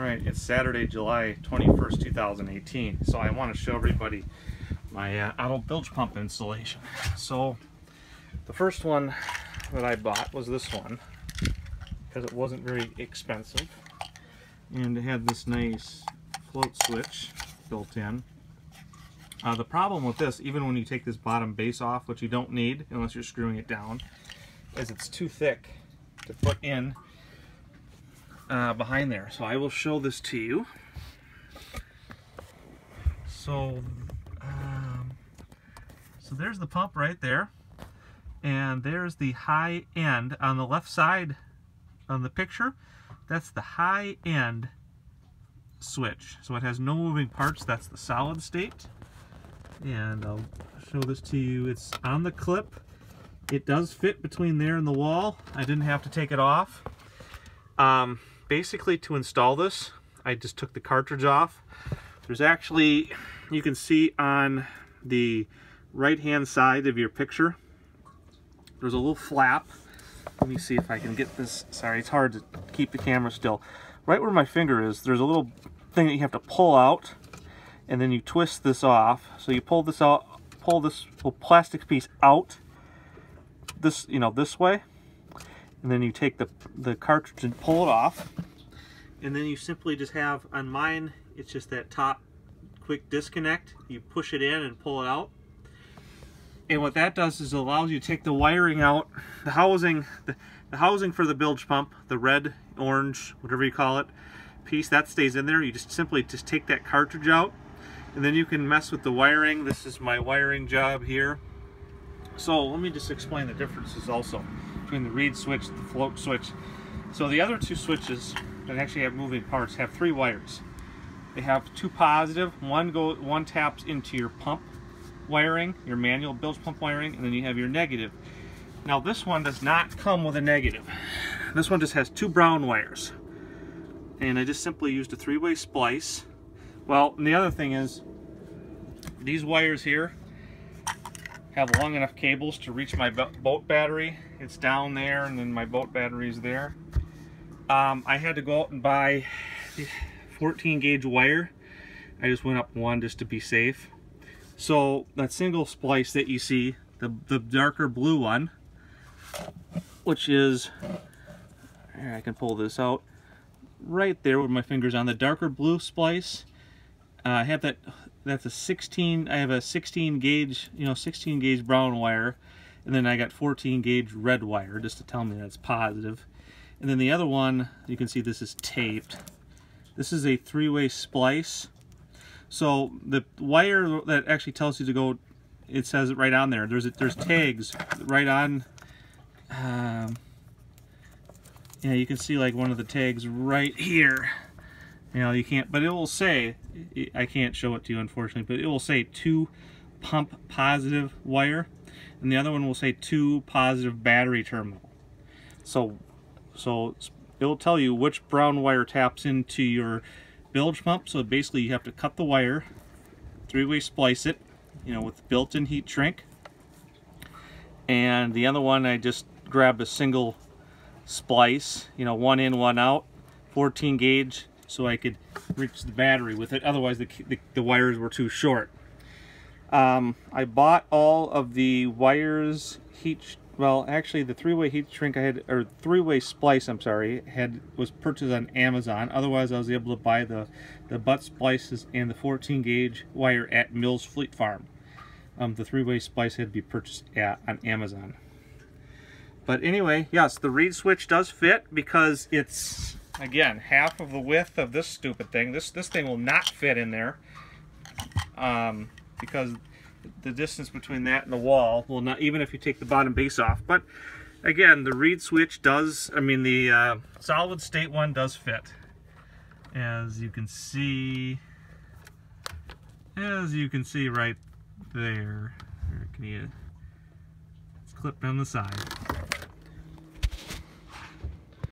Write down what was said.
Alright, it's Saturday, July 21st, 2018. So I want to show everybody my auto bilge pump installation. So the first one that I bought was this one because it wasn't very expensive. And it had this nice float switch built in. The problem with this, even when you take this bottom base off, which you don't need unless you're screwing it down, is it's too thick to put in behind there. So I will show this to you. So there's the pump right there, and there's the high end on the left side on the picture. That's the high end switch. So it has no moving parts. That's the solid state. And I'll show this to you. It's on the clip. It does fit between there and the wall. I didn't have to take it off. Basically, to install this, I just took the cartridge off. There's actually, you can see on the right hand side of your picture, there's a little flap. Let me see if I can get this. Sorry, it's hard to keep the camera still. Right where my finger is, there's a little thing that you have to pull out, and then you twist this off. So you pull this out, pull this little plastic piece out, this, this way, and then you take the cartridge and pull it off, and then you simply just have, on mine, it's just that top quick disconnect. You push it in and pull it out, and what that does is it allows you to take the wiring out, the housing for the bilge pump, the red, orange, whatever you call it, piece, that stays in there. You just simply take that cartridge out, and then you can mess with the wiring. This is my wiring job here. So let me just explain the differences also between the reed switch and the float switch. So the other two switches that actually have moving parts have 3 wires. They have 2 positive, one taps into your pump wiring, your manual bilge pump wiring, and then you have your negative. Now this one does not come with a negative. This one just has 2 brown wires. And I just simply used a 3-way splice. Well, and the other thing is, these wires here have long enough cables to reach my boat battery. It's down there, and then my boat battery is there. I had to go out and buy 14 gauge wire. I just went up one just to be safe. So that single splice that you see, the darker blue one, which is, here, I can pull this out, right there with my fingers on the darker blue splice. I have that. That's a 16. I have a 16 gauge, 16 gauge brown wire, and then I got 14 gauge red wire just to tell me that's positive. And then the other one, you can see this is taped. This is a 3-way splice. So the wire that actually tells you to go, it says it right on there. There's tags right on. Yeah, you can see like one of the tags right here. You can't, but it will say, I can't show it to you unfortunately, but it will say 2 pump positive wire, and the other one will say 2 positive battery terminal. So it will tell you which brown wire taps into your bilge pump. So basically you have to cut the wire, 3-way splice it, with built-in heat shrink. And the other one, I just grabbed a single splice, one in, one out, 14 gauge, so I could reach the battery with it. Otherwise the wires were too short. I bought all of the wires actually the 3-way heat shrink I had, or 3-way splice, I'm sorry, was purchased on Amazon. Otherwise I was able to buy the butt splices and the 14 gauge wire at Mills Fleet Farm. The 3-way splice had to be purchased on Amazon. But anyway, yes, the reed switch does fit because it's, again, half of the width of this stupid thing. This thing will not fit in there because the distance between that and the wall will not, even if you take the bottom base off. But again, the reed switch does, the solid state one does fit. As you can see right there. It's clipped on the side.